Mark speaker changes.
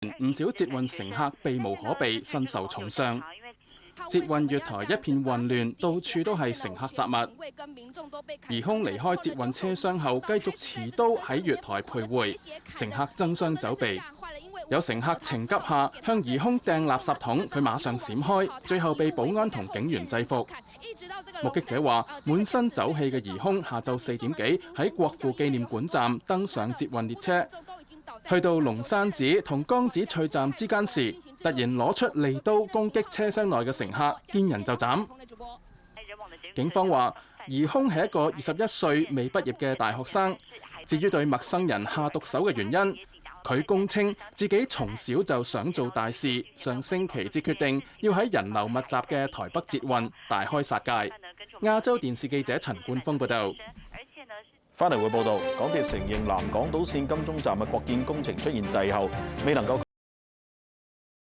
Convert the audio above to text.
Speaker 1: 唔少捷運乘客避無可避，身受重傷。捷運月台一片混亂，到處都係乘客雜物。疑兇離開捷運車廂後，繼續持刀喺月台徘徊，乘客爭相走避。有乘客情急下向疑兇掟垃圾桶，佢馬上閃開，最後被保安同警員制服。目擊者話：滿身酒氣嘅疑兇下晝4點幾喺國父紀念館站登上捷運列車，去到龍山寺同江子翠站之間時，突然攞出利刀攻擊車廂內嘅乘客，見人就斬。警方話，疑兇係一個21歲未畢業嘅大學生。至於對陌生人下毒手嘅原因，佢供稱自己從小就想做大事，上星期至決定要喺人流密集嘅台北捷運大開殺戒。亞洲電視記者陳冠峰報導。
Speaker 2: 翻嚟會報道，港鐵承認南港島線金鐘站嘅擴建工程出現滯後，未能夠